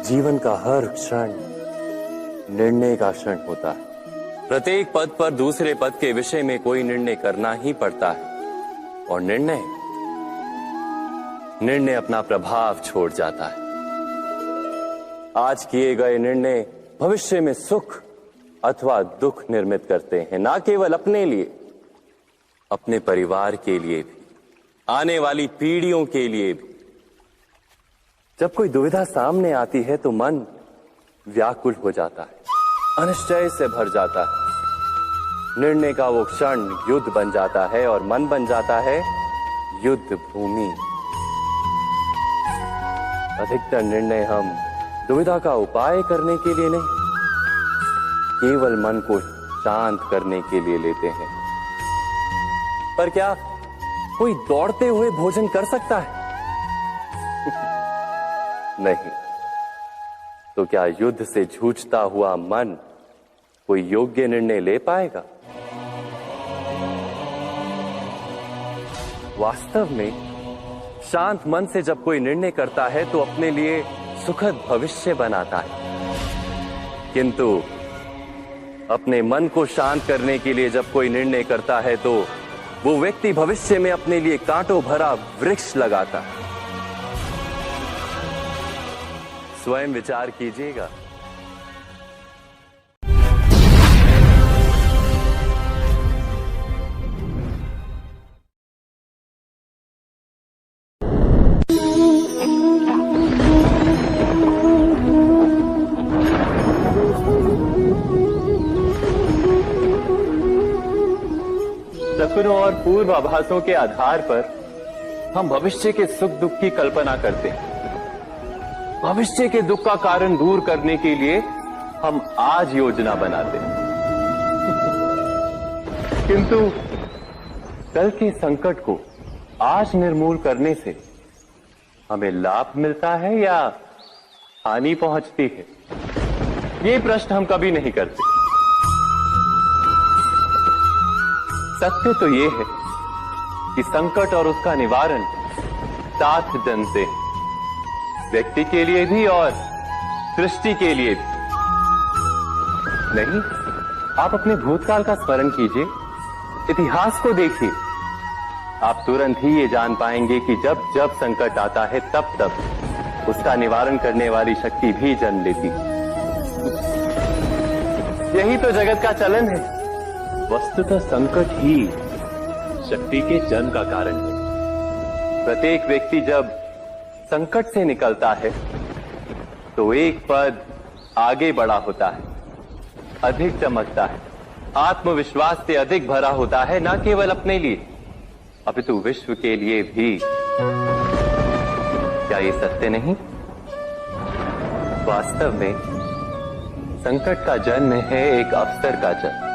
जीवन का हर क्षण निर्णय का क्षण होता है। प्रत्येक पद पर दूसरे पद के विषय में कोई निर्णय करना ही पड़ता है और निर्णय अपना प्रभाव छोड़ जाता है। आज किए गए निर्णय भविष्य में सुख अथवा दुख निर्मित करते हैं, ना केवल अपने लिए, अपने परिवार के लिए भी, आने वाली पीढ़ियों के लिए भी। जब कोई दुविधा सामने आती है तो मन व्याकुल हो जाता है, अनिश्चय से भर जाता है। निर्णय का वो क्षण युद्ध बन जाता है और मन बन जाता है युद्ध भूमि। अधिकतर निर्णय हम दुविधा का उपाय करने के लिए नहीं, केवल मन को शांत करने के लिए लेते हैं। पर क्या कोई दौड़ते हुए भोजन कर सकता है? नहीं। तो क्या युद्ध से जूझता हुआ मन कोई योग्य निर्णय ले पाएगा? वास्तव में शांत मन से जब कोई निर्णय करता है तो अपने लिए सुखद भविष्य बनाता है। किंतु अपने मन को शांत करने के लिए जब कोई निर्णय करता है तो वो व्यक्ति भविष्य में अपने लिए कांटों भरा वृक्ष लगाता है। स्वयं विचार कीजिएगा। सपनों और पूर्वाभासों के आधार पर हम भविष्य के सुख दुख की कल्पना करते हैं। भविष्य के दुख का कारण दूर करने के लिए हम आज योजना बनाते हैं। किंतु कल के संकट को आज निर्मूल करने से हमें लाभ मिलता है या हानि पहुंचती है? ये प्रश्न हम कभी नहीं करते। सत्य तो ये है कि संकट और उसका निवारण साथ जन से, व्यक्ति के लिए भी और सृष्टि के लिए भी। नहीं, आप अपने भूतकाल का स्मरण कीजिए, इतिहास को देखिए। आप तुरंत ही ये जान पाएंगे कि जब जब संकट आता है तब तब उसका निवारण करने वाली शक्ति भी जन्म लेती है। यही तो जगत का चलन है। वस्तुतः संकट ही शक्ति के जन्म का कारण है। प्रत्येक व्यक्ति जब संकट से निकलता है तो एक पद आगे बढ़ा होता है, अधिक चमकता है, आत्मविश्वास से अधिक भरा होता है, न केवल अपने लिए अपितु विश्व के लिए भी। क्या ये सत्य नहीं? वास्तव में संकट का जन्म है एक अवसर का जन्म,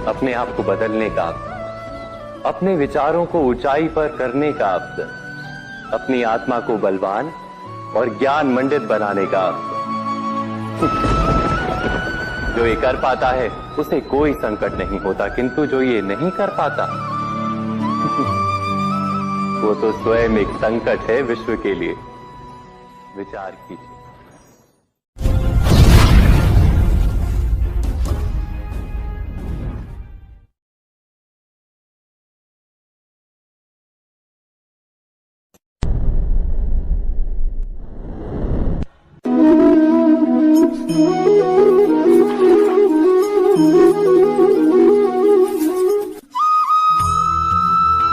अपने आप को बदलने का अवसर, अपने विचारों को ऊंचाई पर करने का अवसर, अपनी आत्मा को बलवान और ज्ञान मंडित बनाने का अवसर। जो ये कर पाता है उसे कोई संकट नहीं होता, किंतु जो ये नहीं कर पाता वो तो स्वयं एक संकट है विश्व के लिए। विचार कीजिए।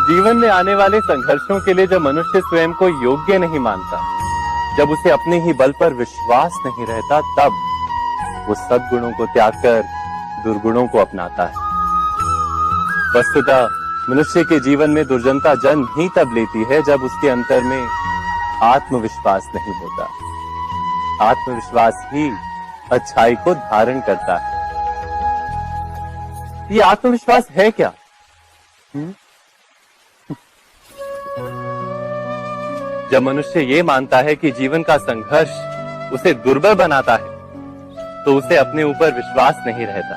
जीवन में आने वाले संघर्षों के लिए जब मनुष्य स्वयं को योग्य नहीं मानता, जब उसे अपने ही बल पर विश्वास नहीं रहता, तब वो सद्गुणों को त्याग कर दुर्गुणों को अपनाता है। वस्तुतः मनुष्य के जीवन में दुर्जनता जन्म ही तब लेती है जब उसके अंतर में आत्मविश्वास नहीं होता। आत्मविश्वास ही अच्छाई को धारण करता है। ये आत्मविश्वास है क्या? जब मनुष्य ये मानता है कि जीवन का संघर्ष उसे दुर्बल बनाता है, तो उसे अपने ऊपर विश्वास नहीं रहता।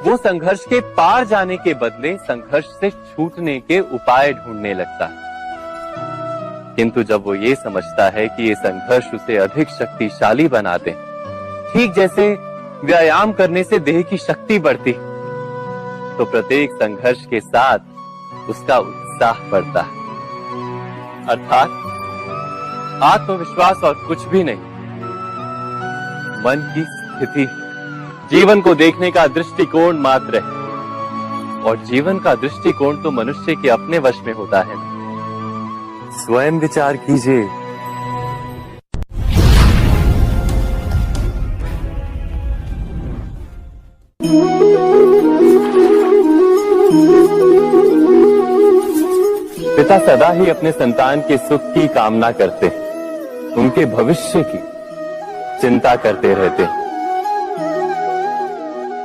वो संघर्ष के पार जाने के बदले संघर्ष से छूटने के उपाय ढूंढने लगता है। किंतु जब वो ये समझता है कि ये संघर्ष उसे अधिक शक्तिशाली बनाते, ठीक जैसे व्यायाम करने से देह की शक्ति बढ़ती, तो प्रत्येक संघर्ष के साथ उसका उत्साह बढ़ता है। अर्थात आत्मविश्वास और कुछ भी नहीं, मन की स्थिति, जीवन को देखने का दृष्टिकोण मात्र है। और जीवन का दृष्टिकोण तो मनुष्य के अपने वश में होता है। स्वयं विचार कीजिए। पिता सदा ही अपने संतान के सुख की कामना करते हैं, उनके भविष्य की चिंता करते रहते हैं।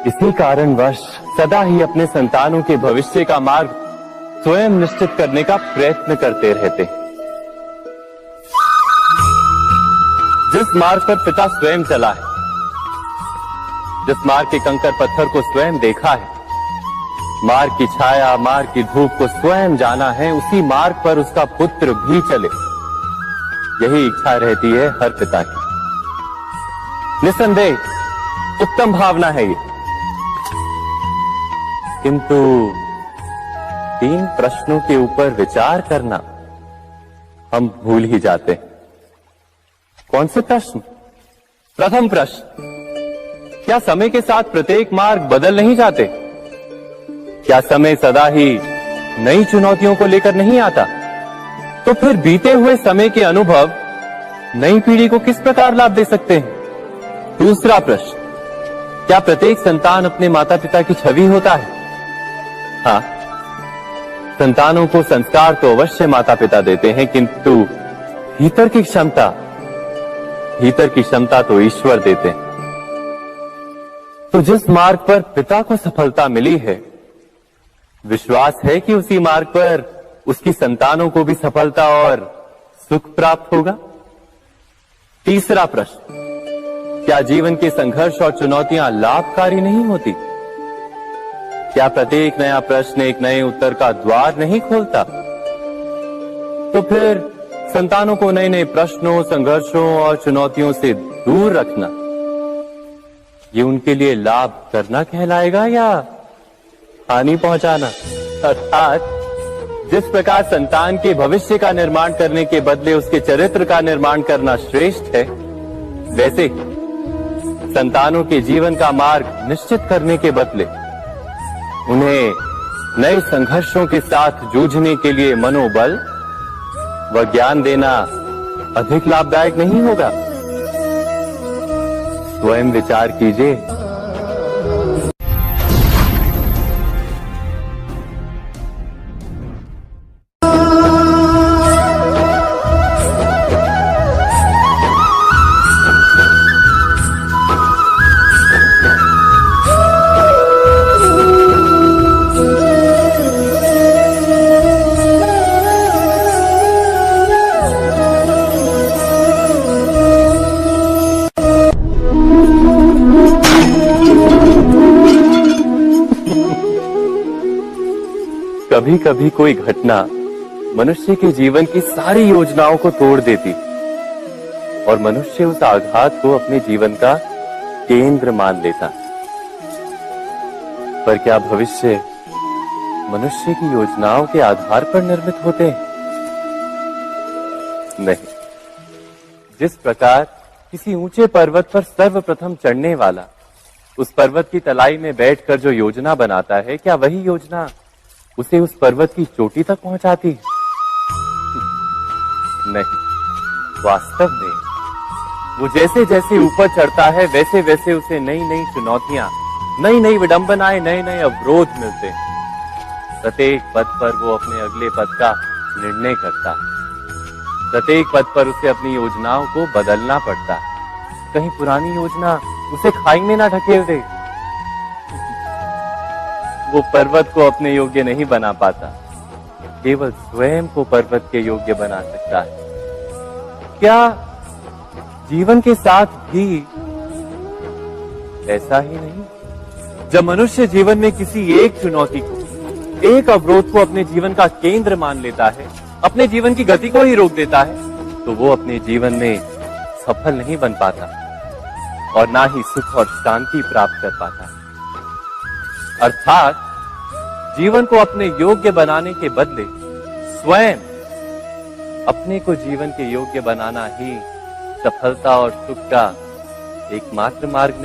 इसी कारणवश सदा ही अपने संतानों के भविष्य का मार्ग स्वयं निश्चित करने का प्रयत्न करते रहते हैं। जिस मार्ग पर पिता स्वयं चला है, जिस मार्ग के कंकर पत्थर को स्वयं देखा है, मार्ग की छाया, मार्ग की धूप को स्वयं जाना है, उसी मार्ग पर उसका पुत्र भी चले, यही इच्छा रहती है हर पिता की। निसंदेह उत्तम भावना है ये, किंतु 3 प्रश्नों के ऊपर विचार करना हम भूल ही जाते हैं। कौन से प्रश्न? प्रथम प्रश्न, क्या समय के साथ प्रत्येक मार्ग बदल नहीं जाते? क्या समय सदा ही नई चुनौतियों को लेकर नहीं आता? तो फिर बीते हुए समय के अनुभव नई पीढ़ी को किस प्रकार लाभ दे सकते हैं? दूसरा प्रश्न, क्या प्रत्येक संतान अपने माता पिता की छवि होता है? हाँ, संतानों को संस्कार तो अवश्य माता पिता देते हैं, किंतु भीतर की क्षमता तो ईश्वर देते हैं। तो जिस मार्ग पर पिता को सफलता मिली है, विश्वास है कि उसी मार्ग पर उसकी संतानों को भी सफलता और सुख प्राप्त होगा। तीसरा प्रश्न, क्या जीवन के संघर्ष और चुनौतियां लाभकारी नहीं होती? क्या प्रत्येक नया प्रश्न एक नए उत्तर का द्वार नहीं खोलता? तो फिर संतानों को नए नए प्रश्नों, संघर्षों और चुनौतियों से दूर रखना, ये उनके लिए लाभ करना कहलाएगा या हानि पहुंचाना? अर्थात जिस प्रकार संतान के भविष्य का निर्माण करने के बदले उसके चरित्र का निर्माण करना श्रेष्ठ है, वैसे संतानों के जीवन का मार्ग निश्चित करने के बदले उन्हें नए संघर्षों के साथ जूझने के लिए मनोबल व ज्ञान देना अधिक लाभदायक नहीं होगा? स्वयं विचार कीजिए। कभी कभी कोई घटना मनुष्य के जीवन की सारी योजनाओं को तोड़ देती और मनुष्य उस आघात को अपने जीवन का केंद्र मान लेता। पर क्या भविष्य मनुष्य की योजनाओं के आधार पर निर्मित होते हैं? नहीं। जिस प्रकार किसी ऊंचे पर्वत पर सर्वप्रथम चढ़ने वाला उस पर्वत की तलाई में बैठकर जो योजना बनाता है, क्या वही योजना उसे उस पर्वत की चोटी तक पहुंचाती है? नहीं, वास्तव में वो जैसे जैसे ऊपर चढ़ता है वैसे वैसे उसे नई नई चुनौतियां, नई नई विडंबनाएं, नए नए अवरोध मिलते हैं। प्रत्येक पद पर वो अपने अगले पद का निर्णय करता है। प्रत्येक पद पर उसे अपनी योजनाओं को बदलना पड़ता है। कहीं पुरानी योजना उसे खाई में ना ढकेल दे। वो पर्वत को अपने योग्य नहीं बना पाता, केवल स्वयं को पर्वत के योग्य बना सकता है। क्या जीवन के साथ भी ऐसा ही नहीं? जब मनुष्य जीवन में किसी एक चुनौती को, एक अवरोध को अपने जीवन का केंद्र मान लेता है, अपने जीवन की गति को ही रोक देता है, तो वो अपने जीवन में सफल नहीं बन पाता और ना ही सुख और शांति प्राप्त कर पाता। अर्थात जीवन को अपने योग्य बनाने के बदले स्वयं अपने को जीवन के योग्य बनाना ही सफलता और सुख का एकमात्र मार्ग नहीं।